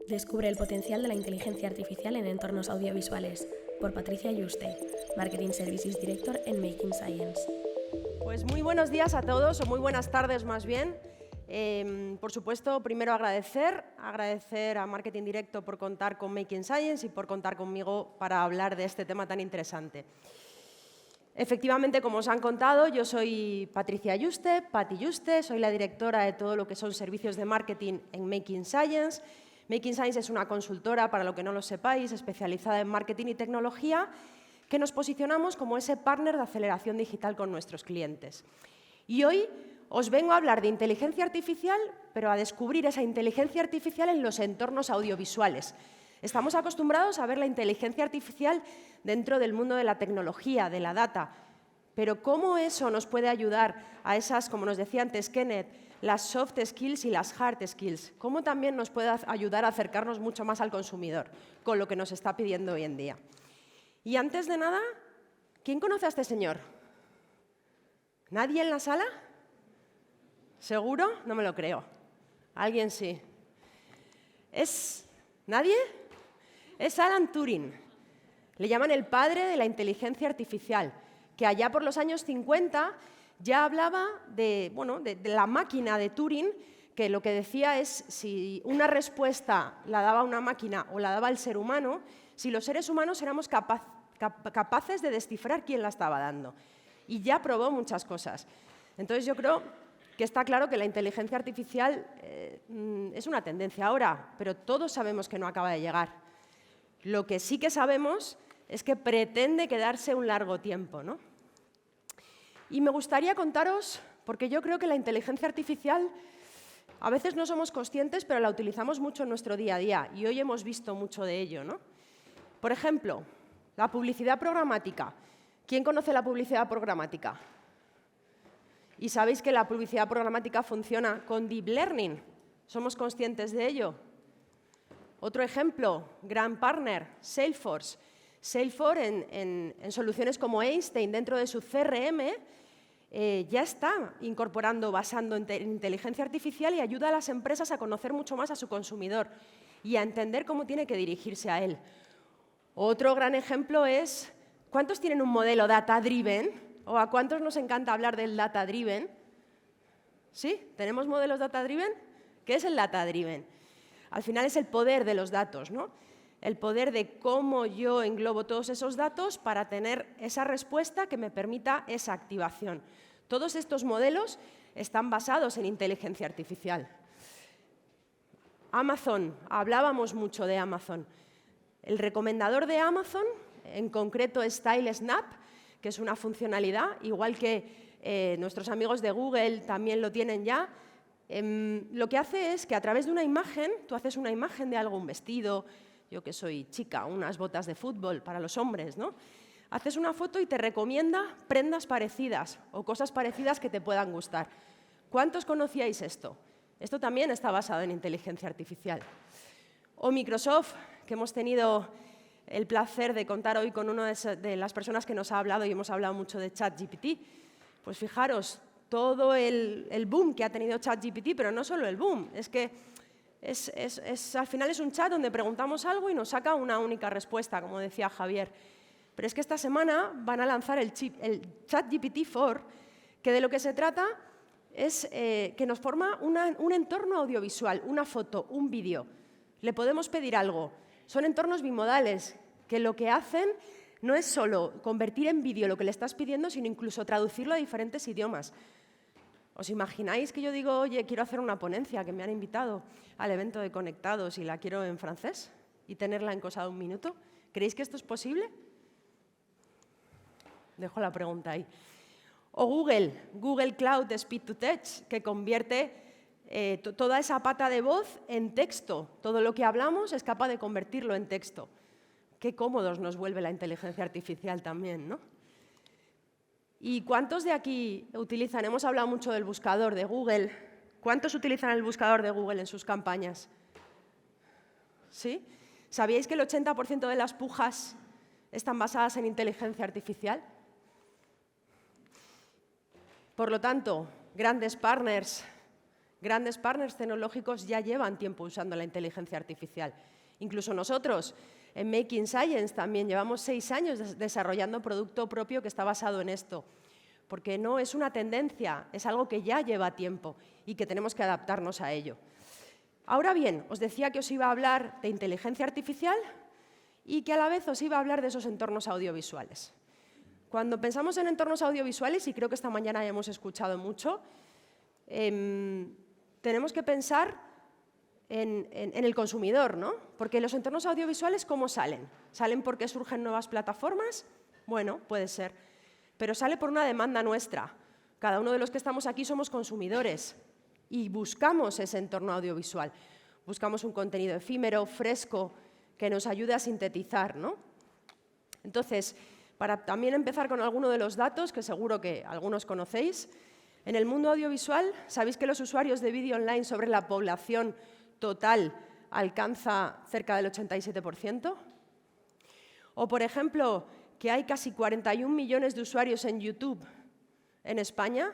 Descubre el potencial de la inteligencia artificial en entornos audiovisuales, por Patricia Yuste, Marketing Services Director en Making Science. Pues muy buenos días a todos, o muy buenas tardes más bien. Por supuesto, primero agradecer a Marketing Directo por contar con Making Science y por contar conmigo para hablar de este tema tan interesante. Efectivamente, como os han contado, yo soy Patricia Yuste, Pati Yuste, soy la directora de todo lo que son servicios de marketing en Making Science. Making Science es una consultora, para lo que no lo sepáis, especializada en marketing y tecnología, que nos posicionamos como ese partner de aceleración digital con nuestros clientes. Y hoy os vengo a hablar de inteligencia artificial, pero a descubrir esa inteligencia artificial en los entornos audiovisuales. Estamos acostumbrados a ver la inteligencia artificial dentro del mundo de la tecnología, de la data, pero ¿cómo eso nos puede ayudar a esas, como nos decía antes Kenneth, las soft skills y las hard skills? ¿Cómo también nos puede ayudar a acercarnos mucho más al consumidor con lo que nos está pidiendo hoy en día? Y antes de nada, ¿quién conoce a este señor? ¿Nadie en la sala? ¿Seguro? No me lo creo. ¿Alguien sí? ¿Nadie? Es Alan Turing. Le llaman el padre de la inteligencia artificial, que allá por los años 50 ya hablaba de la máquina de Turing, que lo que decía es si una respuesta la daba una máquina o la daba el ser humano, si los seres humanos éramos capaces de descifrar quién la estaba dando. Y ya probó muchas cosas. Entonces yo creo que está claro que la inteligencia artificial es una tendencia ahora, pero todos sabemos que no acaba de llegar. Lo que sí que sabemos es que pretende quedarse un largo tiempo, ¿no? Y me gustaría contaros, porque yo creo que la inteligencia artificial a veces no somos conscientes, pero la utilizamos mucho en nuestro día a día, y hoy hemos visto mucho de ello, ¿no? Por ejemplo, la publicidad programática. ¿Quién conoce la publicidad programática? ¿Y sabéis que la publicidad programática funciona con Deep Learning? ¿Somos conscientes de ello? Otro ejemplo, gran partner, Salesforce. Salesforce en soluciones como Einstein dentro de su CRM ya está incorporando, basando en inteligencia artificial y ayuda a las empresas a conocer mucho más a su consumidor y a entender cómo tiene que dirigirse a él. Otro gran ejemplo es, ¿cuántos tienen un modelo data-driven? ¿O a cuántos nos encanta hablar del data-driven? ¿Sí? ¿Tenemos modelos data-driven? ¿Qué es el data-driven? Al final es el poder de los datos, ¿no? El poder de cómo yo englobo todos esos datos para tener esa respuesta que me permita esa activación. Todos estos modelos están basados en inteligencia artificial. Amazon, hablábamos mucho de Amazon. El recomendador de Amazon, en concreto Style Snap, que es una funcionalidad, igual que nuestros amigos de Google también lo tienen ya. Lo que hace es que a través de una imagen, tú haces una imagen de algo, un vestido, yo que soy chica, unas botas de fútbol para los hombres, ¿no? Haces una foto y te recomienda prendas parecidas o cosas parecidas que te puedan gustar. ¿Cuántos conocíais esto? Esto también está basado en inteligencia artificial. O Microsoft, que hemos tenido el placer de contar hoy con una de las personas que nos ha hablado y hemos hablado mucho de ChatGPT. Pues fijaros, todo el boom que ha tenido ChatGPT, pero no solo el boom, es que al final es un chat donde preguntamos algo y nos saca una única respuesta, como decía Javier. Pero es que esta semana van a lanzar el ChatGPT 4, que de lo que se trata es que nos forma un entorno audiovisual, una foto, un vídeo. Le podemos pedir algo. Son entornos bimodales, que lo que hacen no es solo convertir en vídeo lo que le estás pidiendo, sino incluso traducirlo a diferentes idiomas. ¿Os imagináis que yo digo, oye, quiero hacer una ponencia, que me han invitado al evento de Conectados y la quiero en francés y tenerla en cosa de un minuto? ¿Creéis que esto es posible? Dejo la pregunta ahí. O Google Cloud Speech to Text, que convierte toda esa pata de voz en texto. Todo lo que hablamos es capaz de convertirlo en texto. Qué cómodos nos vuelve la inteligencia artificial también, ¿no? ¿Y cuántos de aquí utilizan? Hemos hablado mucho del buscador de Google. ¿Cuántos utilizan el buscador de Google en sus campañas? ¿Sí? ¿Sabíais que el 80% de las pujas están basadas en inteligencia artificial? Por lo tanto, grandes partners, grandes partners tecnológicos ya llevan tiempo usando la inteligencia artificial. Incluso nosotros, en Making Science, también llevamos 6 años desarrollando producto propio que está basado en esto. Porque no es una tendencia, es algo que ya lleva tiempo y que tenemos que adaptarnos a ello. Ahora bien, os decía que os iba a hablar de inteligencia artificial y que a la vez os iba a hablar de esos entornos audiovisuales. Cuando pensamos en entornos audiovisuales, y creo que esta mañana ya hemos escuchado mucho, tenemos que pensar en el consumidor, ¿no? Porque los entornos audiovisuales, ¿cómo salen? ¿Salen porque surgen nuevas plataformas? Bueno, puede ser. Pero sale por una demanda nuestra. Cada uno de los que estamos aquí somos consumidores y buscamos ese entorno audiovisual. Buscamos un contenido efímero, fresco, que nos ayude a sintetizar, ¿no? Entonces, para también empezar con alguno de los datos, que seguro que algunos conocéis, en el mundo audiovisual, ¿sabéis que los usuarios de vídeo online sobre la población total alcanza cerca del 87%? O, por ejemplo, que hay casi 41 millones de usuarios en YouTube en España,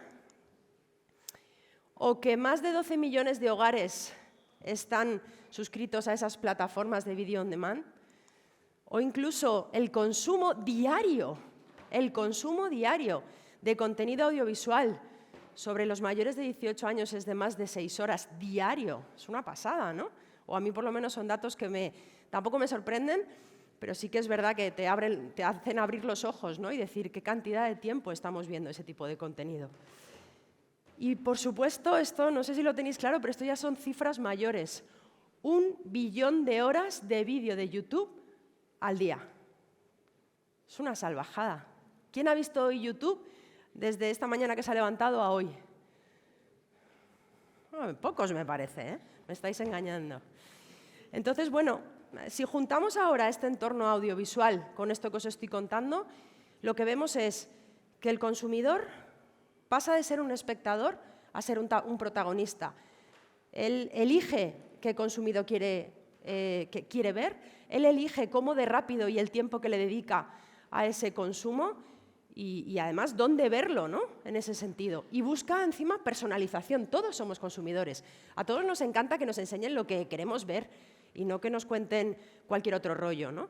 o que más de 12 millones de hogares están suscritos a esas plataformas de vídeo on demand, o incluso el consumo diario de contenido audiovisual sobre los mayores de 18 años es de más de 6 horas diario. Es una pasada, ¿no? O a mí por lo menos son datos que tampoco me sorprenden, pero sí que es verdad que te hacen abrir los ojos, ¿no? Y decir qué cantidad de tiempo estamos viendo ese tipo de contenido. Y por supuesto, esto no sé si lo tenéis claro, pero esto ya son cifras mayores. 1 billón de horas de vídeo de YouTube al día. Es una salvajada. ¿Quién ha visto hoy YouTube desde esta mañana que se ha levantado a hoy? Pocos me parece, ¿eh? Me estáis engañando. Entonces, bueno, si juntamos ahora este entorno audiovisual con esto que os estoy contando, lo que vemos es que el consumidor pasa de ser un espectador a ser un protagonista. Él elige qué contenido quiere ver, él elige cómo de rápido y el tiempo que le dedica a ese consumo y además dónde verlo, ¿no? En ese sentido. Y busca encima personalización. Todos somos consumidores. A todos nos encanta que nos enseñen lo que queremos ver y no que nos cuenten cualquier otro rollo, ¿no?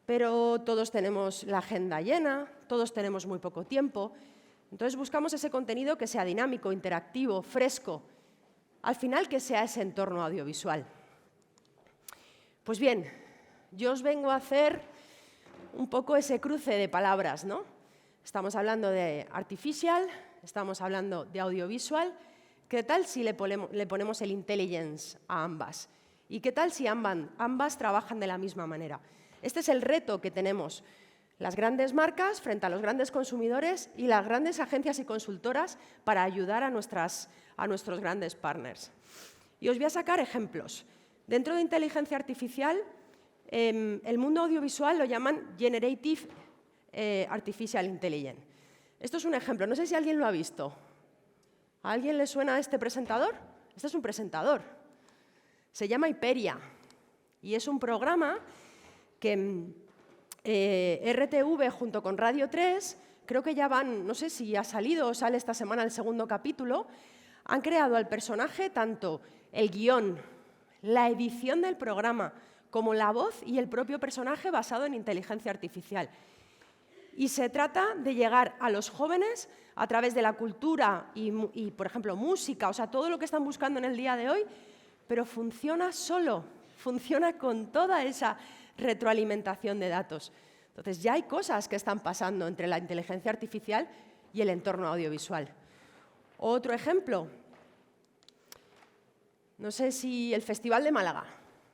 Pero todos tenemos la agenda llena, todos tenemos muy poco tiempo. Entonces buscamos ese contenido que sea dinámico, interactivo, fresco. Al final, que sea ese entorno audiovisual. Pues bien, yo os vengo a hacer un poco ese cruce de palabras, ¿no? Estamos hablando de artificial, estamos hablando de audiovisual. ¿Qué tal si le ponemos el intelligence a ambas? ¿Y qué tal si ambas trabajan de la misma manera? Este es el reto que tenemos las grandes marcas frente a los grandes consumidores y las grandes agencias y consultoras para ayudar a nuestros grandes partners. Y os voy a sacar ejemplos. Dentro de inteligencia artificial, el mundo audiovisual lo llaman Generative Artificial Intelligence. Esto es un ejemplo. No sé si alguien lo ha visto. ¿A alguien le suena este presentador? Este es un presentador. Se llama Hyperia y es un programa que RTV junto con Radio 3, creo que ya van, no sé si ha salido o sale esta semana el segundo capítulo, han creado al personaje tanto el guión, la edición del programa, como la voz y el propio personaje basado en inteligencia artificial. Y se trata de llegar a los jóvenes a través de la cultura y, por ejemplo, música, o sea, todo lo que están buscando en el día de hoy, pero funciona solo, funciona con toda esa retroalimentación de datos. Entonces, ya hay cosas que están pasando entre la inteligencia artificial y el entorno audiovisual. Otro ejemplo, no sé si el Festival de Málaga.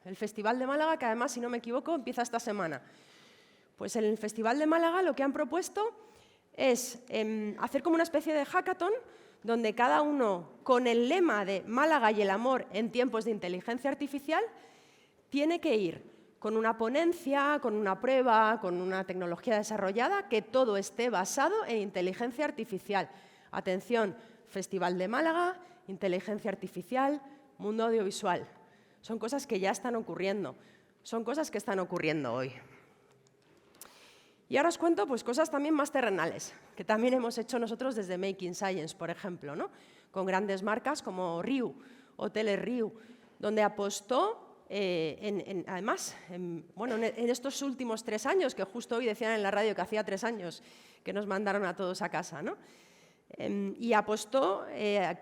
El Festival de Málaga, que además, si no me equivoco, empieza esta semana. Pues en el Festival de Málaga lo que han propuesto es hacer como una especie de hackathon donde cada uno, con el lema de Málaga y el amor en tiempos de inteligencia artificial, tiene que ir con una ponencia, con una prueba, con una tecnología desarrollada, que todo esté basado en inteligencia artificial. Atención, Festival de Málaga, inteligencia artificial, mundo audiovisual. Son cosas que ya están ocurriendo, son cosas que están ocurriendo hoy. Y ahora os cuento pues, cosas también más terrenales, que también hemos hecho nosotros desde Making Science, por ejemplo, ¿no? Con grandes marcas como Riu Hoteles Riu, donde apostó, además, en estos últimos 3 años, que justo hoy decían en la radio que hacía 3 años que nos mandaron a todos a casa, ¿no? Y apostó,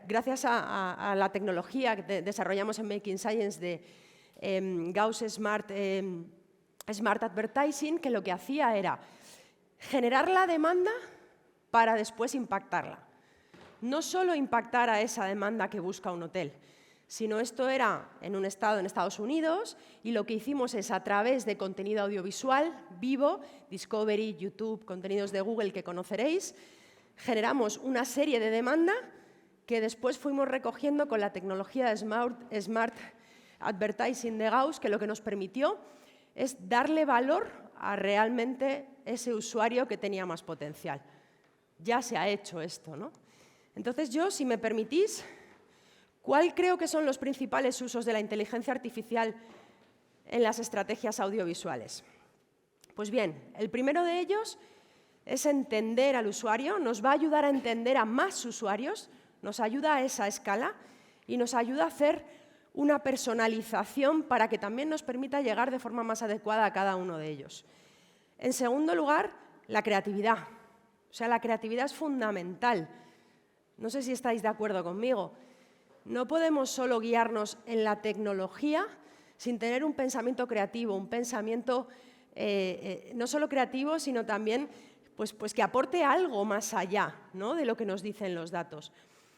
gracias a la tecnología que desarrollamos en Making Science de Gauss Smart Advertising, que lo que hacía era generar la demanda para después impactarla. No solo impactar a esa demanda que busca un hotel, sino esto era en un estado en Estados Unidos, y lo que hicimos es, a través de contenido audiovisual vivo, Discovery, YouTube, contenidos de Google que conoceréis, generamos una serie de demanda que después fuimos recogiendo con la tecnología de Smart Advertising de Gauss, que lo que nos permitió es darle valor a realmente ese usuario que tenía más potencial. Ya se ha hecho esto, ¿no? Entonces yo, si me permitís, ¿cuál creo que son los principales usos de la inteligencia artificial en las estrategias audiovisuales? Pues bien, el primero de ellos es entender al usuario, nos va a ayudar a entender a más usuarios, nos ayuda a esa escala y nos ayuda a hacer una personalización para que también nos permita llegar de forma más adecuada a cada uno de ellos. En segundo lugar, la creatividad. O sea, la creatividad es fundamental. No sé si estáis de acuerdo conmigo. No podemos solo guiarnos en la tecnología sin tener un pensamiento creativo, un pensamiento no solo creativo, sino también pues que aporte algo más allá, ¿no?, de lo que nos dicen los datos.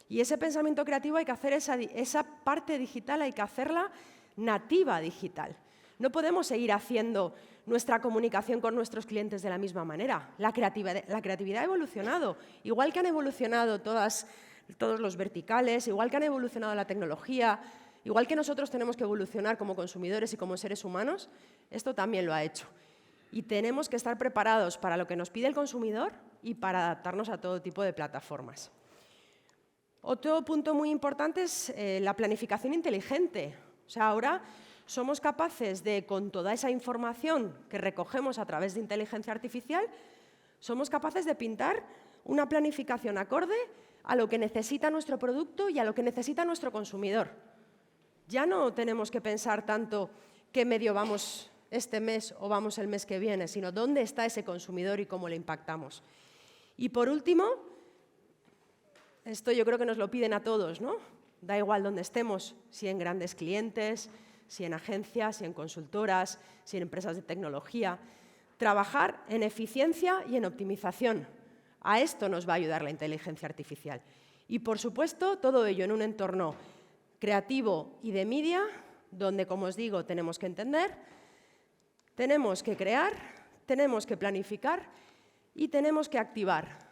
Y ese pensamiento creativo hay que hacer esa parte digital, hay que hacerla nativa digital. No podemos seguir haciendo nuestra comunicación con nuestros clientes de la misma manera. La creatividad ha evolucionado, igual que han evolucionado todos los verticales, igual que han evolucionado la tecnología, igual que nosotros tenemos que evolucionar como consumidores y como seres humanos, esto también lo ha hecho. Y tenemos que estar preparados para lo que nos pide el consumidor y para adaptarnos a todo tipo de plataformas. Otro punto muy importante es la planificación inteligente. O sea, ahora somos capaces de, con toda esa información que recogemos a través de inteligencia artificial, somos capaces de pintar una planificación acorde a lo que necesita nuestro producto y a lo que necesita nuestro consumidor. Ya no tenemos que pensar tanto qué medio vamos este mes o vamos el mes que viene, sino dónde está ese consumidor y cómo le impactamos. Y por último, esto yo creo que nos lo piden a todos, ¿no? Da igual dónde estemos, si en grandes clientes, si en agencias, si en consultoras, si en empresas de tecnología. Trabajar en eficiencia y en optimización. A esto nos va a ayudar la inteligencia artificial. Y, por supuesto, todo ello en un entorno creativo y de media, donde, como os digo, tenemos que entender, tenemos que crear, tenemos que planificar y tenemos que activar.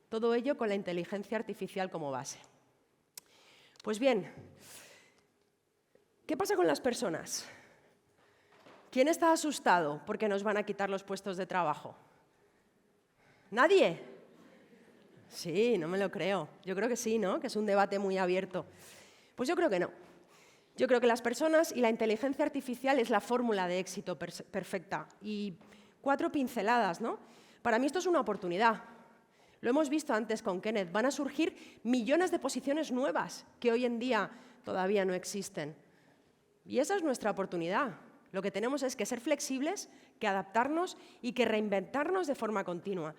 Todo ello con la inteligencia artificial como base. Pues bien, ¿qué pasa con las personas? ¿Quién está asustado porque nos van a quitar los puestos de trabajo? ¿Nadie? Sí, no me lo creo. Yo creo que sí, ¿no? Que es un debate muy abierto. Pues yo creo que no. Yo creo que las personas y la inteligencia artificial es la fórmula de éxito perfecta. Y 4 pinceladas, ¿no? Para mí esto es una oportunidad. Lo hemos visto antes con Kenneth. Van a surgir millones de posiciones nuevas que hoy en día todavía no existen. Y esa es nuestra oportunidad. Lo que tenemos es que ser flexibles, que adaptarnos y que reinventarnos de forma continua.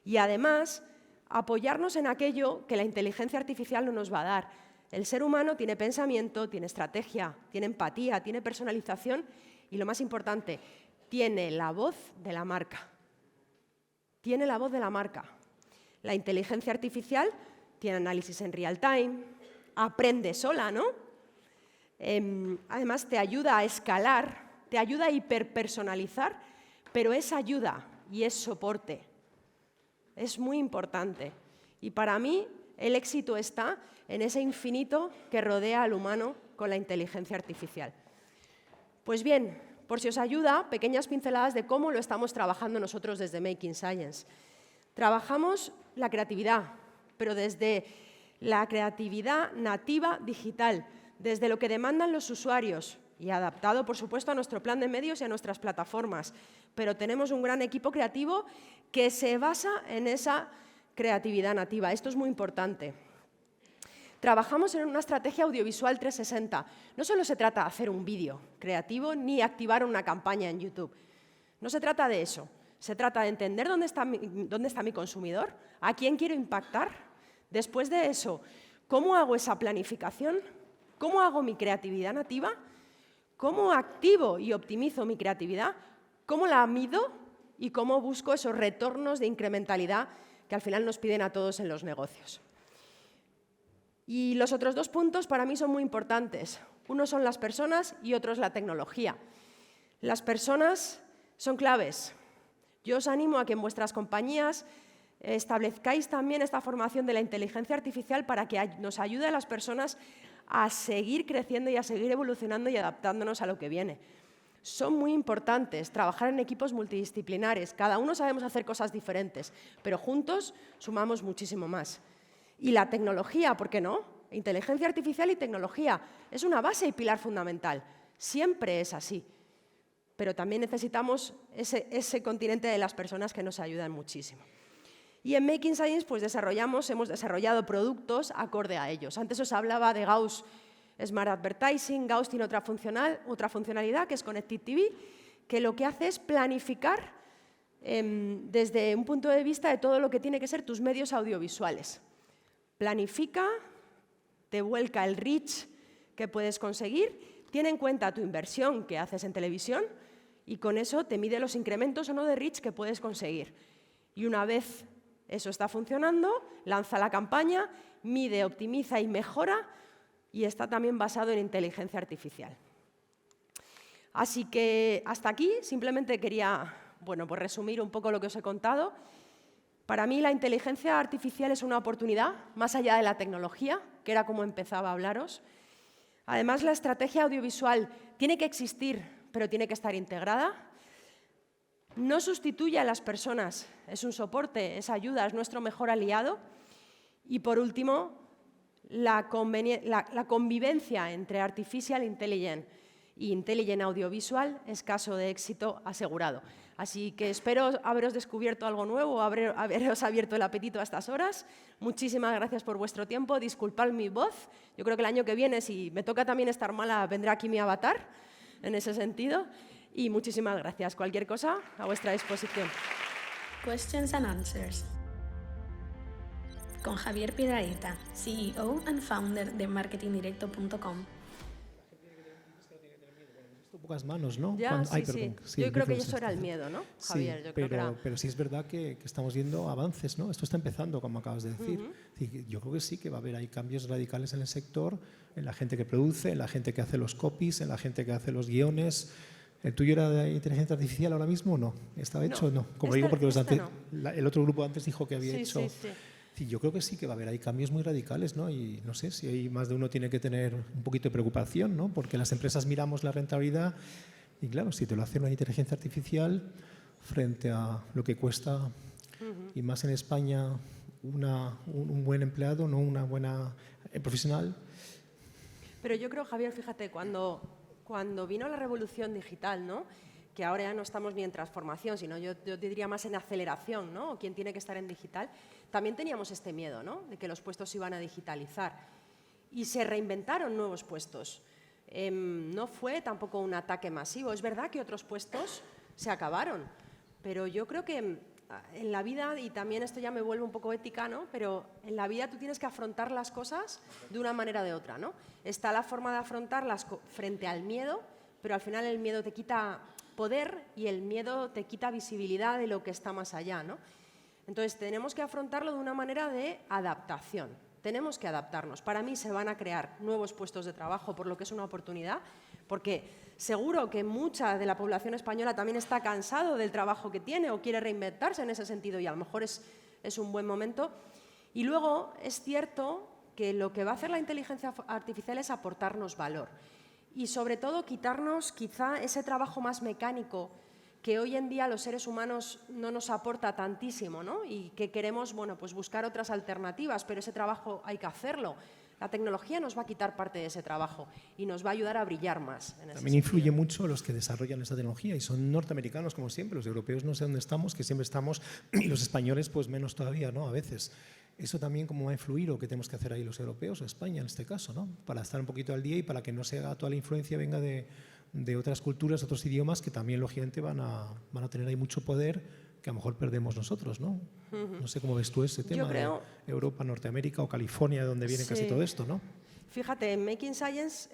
Y además, apoyarnos en aquello que la inteligencia artificial no nos va a dar. El ser humano tiene pensamiento, tiene estrategia, tiene empatía, tiene personalización y, lo más importante, tiene la voz de la marca. Tiene la voz de la marca. La inteligencia artificial tiene análisis en real time, aprende sola, ¿no? Además, te ayuda a escalar, te ayuda a hiperpersonalizar, pero es ayuda y es soporte. Es muy importante. Y para mí, el éxito está en ese infinito que rodea al humano con la inteligencia artificial. Pues bien, por si os ayuda, pequeñas pinceladas de cómo lo estamos trabajando nosotros desde Making Science. Trabajamos la creatividad, pero desde la creatividad nativa digital, desde lo que demandan los usuarios y adaptado, por supuesto, a nuestro plan de medios y a nuestras plataformas. Pero tenemos un gran equipo creativo que se basa en esa creatividad nativa. Esto es muy importante. Trabajamos en una estrategia audiovisual 360. No solo se trata de hacer un vídeo creativo ni activar una campaña en YouTube. No se trata de eso. Se trata de entender dónde está mi consumidor, a quién quiero impactar. Después de eso, ¿cómo hago esa planificación? ¿Cómo hago mi creatividad nativa? ¿Cómo activo y optimizo mi creatividad? ¿Cómo la mido? Y cómo busco esos retornos de incrementalidad que al final nos piden a todos en los negocios. Y los otros 2 puntos para mí son muy importantes. Uno son las personas y otro es la tecnología. Las personas son claves. Yo os animo a que en vuestras compañías establezcáis también esta formación de la inteligencia artificial para que nos ayude a las personas a seguir creciendo y a seguir evolucionando y adaptándonos a lo que viene. Son muy importantes trabajar en equipos multidisciplinares. Cada uno sabemos hacer cosas diferentes, pero juntos sumamos muchísimo más. Y la tecnología, ¿por qué no? Inteligencia artificial y tecnología es una base y pilar fundamental. Siempre es así. Pero también necesitamos ese continente de las personas que nos ayudan muchísimo. Y en Making Science pues hemos desarrollado productos acorde a ellos. Antes os hablaba de Gauss Smart Advertising. Gauss tiene otra funcionalidad que es Connected TV, que lo que hace es planificar desde un punto de vista de todo lo que tiene que ser tus medios audiovisuales. Planifica, te vuelca el reach que puedes conseguir, tiene en cuenta tu inversión que haces en televisión y con eso te mide los incrementos o no de reach que puedes conseguir. Y una vez eso está funcionando, lanza la campaña, mide, optimiza y mejora y está también basado en inteligencia artificial. Así que hasta aquí simplemente quería pues resumir un poco lo que os he contado. Para mí la inteligencia artificial es una oportunidad, más allá de la tecnología, que era como empezaba a hablaros. Además, la estrategia audiovisual tiene que existir, pero tiene que estar integrada. No sustituye a las personas, es un soporte, es ayuda, es nuestro mejor aliado. Y por último, la convivencia entre Artificial Intelligence y Intelligent Audiovisual es caso de éxito asegurado. Así que espero haberos descubierto algo nuevo, haberos abierto el apetito a estas horas. Muchísimas gracias por vuestro tiempo. Disculpad mi voz. Yo creo que el año que viene, si me toca también estar mala, vendrá aquí mi avatar, en ese sentido. Y muchísimas gracias. Cualquier cosa, a vuestra disposición. Questions and Answers. Con Javier Piedrahita, CEO and founder de marketingdirecto.com. Pocas manos, ¿no? Ya, sí. Yo creo que eso era el miedo, ¿no, Javier? Sí, pero sí es verdad que estamos viendo avances, ¿no? Esto está empezando, como acabas de decir. Yo creo que sí que va a haber ahí cambios radicales en el sector, en la gente que produce, en la gente que hace los copies, en la gente que hace los guiones. ¿El tuyo era de inteligencia artificial ahora mismo o no? ¿Estaba hecho o no? Como digo, porque el otro grupo antes dijo que había hecho... Sí, yo creo que sí que va a haber ahí cambios muy radicales, ¿no? Y no sé si hay más de uno tiene que tener un poquito de preocupación, ¿no? Porque las empresas miramos la rentabilidad y claro, si te lo hace una inteligencia artificial frente a lo que cuesta y más en España un buen empleado, no una buena profesional. Pero yo creo, Javier, fíjate, cuando vino la revolución digital, ¿no? Que ahora ya no estamos ni en transformación, sino yo diría más en aceleración, ¿no? O quien tiene que estar en digital, también teníamos este miedo, ¿no? De que los puestos se iban a digitalizar. Y se reinventaron nuevos puestos. No fue tampoco un ataque masivo. Es verdad que otros puestos se acabaron, pero yo creo que en la vida, y también esto ya me vuelve un poco ética, ¿no? Pero en la vida tú tienes que afrontar las cosas de una manera o de otra, ¿no? Está la forma de afrontarlas frente al miedo, pero al final el miedo te quita poder y el miedo te quita visibilidad de lo que está más allá, ¿no? Entonces tenemos que afrontarlo de una manera de adaptación. Tenemos que adaptarnos. Para mí se van a crear nuevos puestos de trabajo, por lo que es una oportunidad, porque seguro que mucha de la población española también está cansado del trabajo que tiene o quiere reinventarse en ese sentido y a lo mejor es un buen momento. Y luego es cierto que lo que va a hacer la inteligencia artificial es aportarnos valor y sobre todo quitarnos quizá ese trabajo más mecánico que hoy en día los seres humanos no nos aporta tantísimo, ¿no? Y que queremos, bueno, pues buscar otras alternativas, pero ese trabajo hay que hacerlo. La tecnología nos va a quitar parte de ese trabajo y nos va a ayudar a brillar más. También influye mucho los que desarrollan esta tecnología y son norteamericanos como siempre, los europeos no sé dónde estamos, que siempre estamos, y los españoles pues menos todavía, ¿no? A veces. ¿Eso también cómo va a influir o qué tenemos que hacer ahí los europeos o España en este caso, ¿no? Para estar un poquito al día y para que no se haga toda la influencia venga de otras culturas, otros idiomas que también lógicamente van a tener ahí mucho poder que a lo mejor perdemos nosotros, ¿no? No sé cómo ves tú ese tema de Europa, Norteamérica o California, de donde viene casi todo esto, ¿no? Fíjate, en Making Science,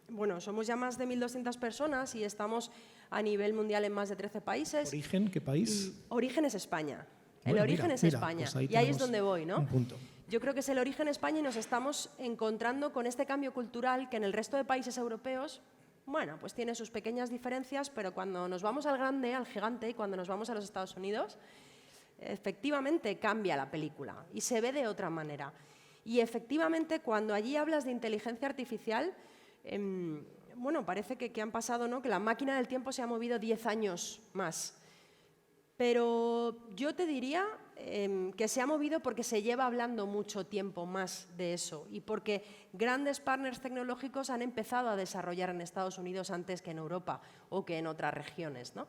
bueno, somos ya más de 1.200 personas y estamos a nivel mundial en más de 13 países. ¿Origen? ¿Qué país? Origen es España. Bueno, el origen es España. Pues y ahí es donde voy, ¿no? Un punto. Yo creo que es el origen España y nos estamos encontrando con este cambio cultural que en el resto de países europeos, bueno, pues tiene sus pequeñas diferencias, pero cuando nos vamos al grande, al gigante, y cuando nos vamos a los Estados Unidos, efectivamente cambia la película y se ve de otra manera. Y efectivamente, cuando allí hablas de inteligencia artificial, bueno, parece que han pasado, ¿no? Que la máquina del tiempo se ha movido 10 años más. Pero yo te diría que se ha movido porque se lleva hablando mucho tiempo más de eso y porque grandes partners tecnológicos han empezado a desarrollar en Estados Unidos antes que en Europa o que en otras regiones, ¿no?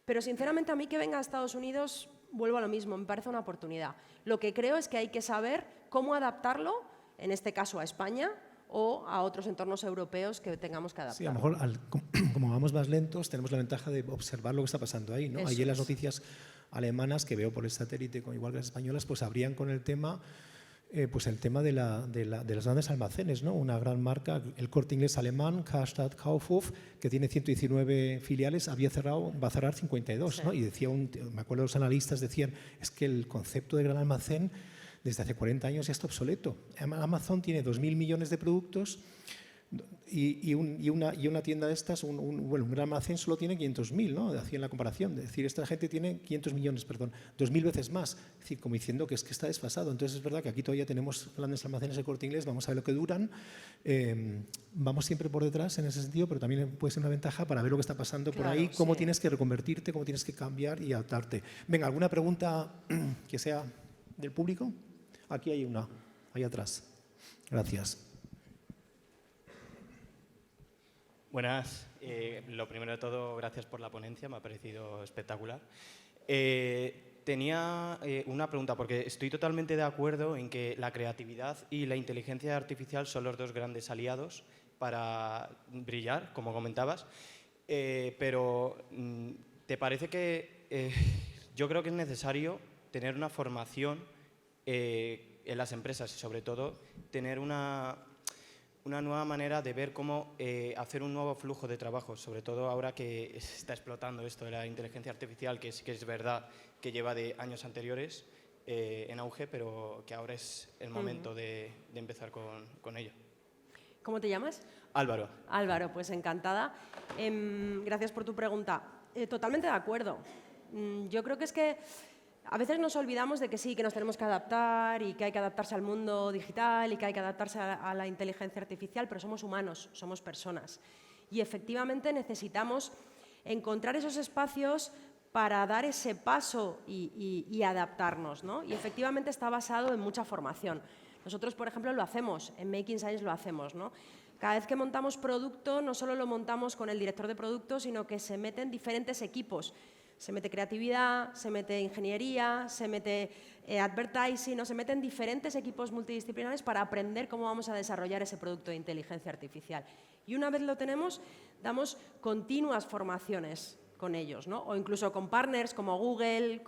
Pero sinceramente a mí que venga a Estados Unidos, vuelvo a lo mismo, me parece una oportunidad. Lo que creo es que hay que saber cómo adaptarlo, en este caso a España, o a otros entornos europeos que tengamos que adaptar. Sí, a lo mejor como vamos más lentos tenemos la ventaja de observar lo que está pasando ahí, ¿no? Ahí en las noticias alemanas que veo por el satélite, igual que las españolas, pues abrían con el tema, pues el tema de los grandes almacenes, ¿no? Una gran marca, el Corte Inglés alemán, Karstadt Kaufhof, que tiene 119 filiales, va a cerrar 52, sí. ¿No? Y decía me acuerdo los analistas decían, es que el concepto de gran almacén desde hace 40 años ya está obsoleto. Amazon tiene 2.000 millones de productos y una tienda de estas, un gran almacén solo tiene 500.000, ¿no? Hacían la comparación. Es decir, esta gente tiene 500 millones, perdón, 2.000 veces más. Es decir, como diciendo que es que está desfasado. Entonces es verdad que aquí todavía tenemos grandes almacenes de Corte Inglés, vamos a ver lo que duran. Vamos siempre por detrás en ese sentido, pero también puede ser una ventaja para ver lo que está pasando por ahí, cómo tienes que reconvertirte, cómo tienes que cambiar y adaptarte. Venga, ¿alguna pregunta que sea del público? Aquí hay una, ahí atrás. Gracias. Buenas. Lo primero de todo, gracias por la ponencia, me ha parecido espectacular. Tenía una pregunta, porque estoy totalmente de acuerdo en que la creatividad y la inteligencia artificial son los dos grandes aliados para brillar, como comentabas, pero ¿te parece que yo creo que es necesario tener una formación en las empresas y sobre todo tener una nueva manera de ver cómo hacer un nuevo flujo de trabajo, sobre todo ahora que está explotando esto de la inteligencia artificial, que sí que es verdad que lleva de años anteriores en auge, pero que ahora es el momento de empezar con ello. ¿Cómo te llamas? Álvaro. Álvaro, pues encantada. Gracias por tu pregunta. Totalmente de acuerdo. Yo creo que es que a veces nos olvidamos de que sí, que nos tenemos que adaptar y que hay que adaptarse al mundo digital y que hay que adaptarse a la inteligencia artificial, pero somos humanos, somos personas. Y efectivamente necesitamos encontrar esos espacios para dar ese paso y adaptarnos, ¿no? Y efectivamente está basado en mucha formación. Nosotros, por ejemplo, lo hacemos, en Making Science lo hacemos, ¿no? Cada vez que montamos producto, no solo lo montamos con el director de producto, sino que se meten diferentes equipos. Se mete creatividad, se mete ingeniería, se mete advertising, ¿no? Se meten diferentes equipos multidisciplinares para aprender cómo vamos a desarrollar ese producto de inteligencia artificial. Y una vez lo tenemos, damos continuas formaciones con ellos, ¿no? O incluso con partners como Google,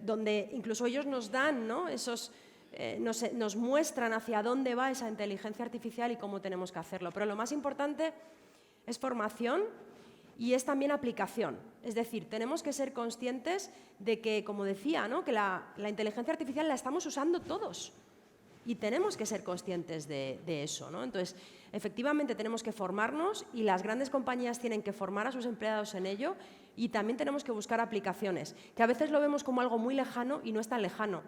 donde incluso ellos nos dan, ¿no? Nos muestran hacia dónde va esa inteligencia artificial y cómo tenemos que hacerlo. Pero lo más importante es formación y es también aplicación. Es decir, tenemos que ser conscientes de que, como decía, ¿no? Que la inteligencia artificial la estamos usando todos y tenemos que ser conscientes de eso, ¿no? Entonces, efectivamente tenemos que formarnos y las grandes compañías tienen que formar a sus empleados en ello y también tenemos que buscar aplicaciones, que a veces lo vemos como algo muy lejano y no es tan lejano.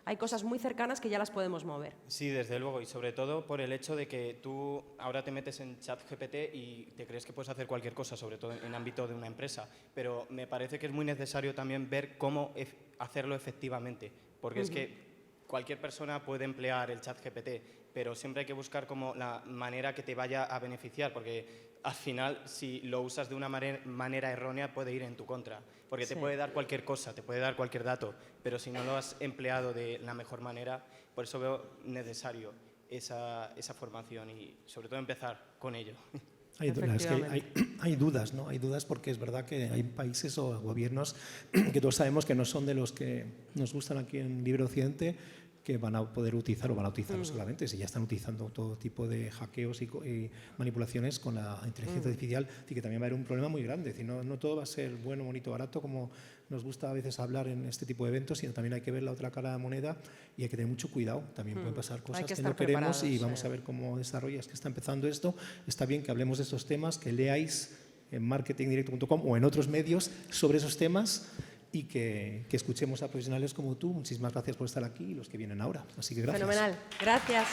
Hay cosas muy cercanas que ya las podemos mover. Sí, desde luego, y sobre todo por el hecho de que tú ahora te metes en ChatGPT y te crees que puedes hacer cualquier cosa, sobre todo en el ámbito de una empresa, pero me parece que es muy necesario también ver cómo hacerlo efectivamente, porque es que cualquier persona puede emplear el ChatGPT pero siempre hay que buscar como la manera que te vaya a beneficiar, porque al final, si lo usas de una manera errónea, puede ir en tu contra, porque te puede dar cualquier cosa, te puede dar cualquier dato, pero si no lo has empleado de la mejor manera, por eso veo necesario esa formación y sobre todo empezar con ello. Hay dudas, ¿no? Hay dudas porque es verdad que hay países o gobiernos que todos sabemos que no son de los que nos gustan aquí en Libre Occidente, que van a poder utilizar o van a utilizarlo solamente, si ya están utilizando todo tipo de hackeos y manipulaciones con la inteligencia artificial, y que también va a haber un problema muy grande. Es decir, no todo va a ser bueno, bonito, barato, como nos gusta a veces hablar en este tipo de eventos, sino también hay que ver la otra cara de la moneda y hay que tener mucho cuidado. También pueden pasar cosas que no queremos y vamos a ver cómo desarrolla. Es que está empezando esto, está bien que hablemos de estos temas, que leáis en marketingdirecto.com o en otros medios sobre esos temas y que escuchemos a profesionales como tú. Muchísimas gracias por estar aquí y los que vienen ahora. Así que gracias. Fenomenal. Gracias.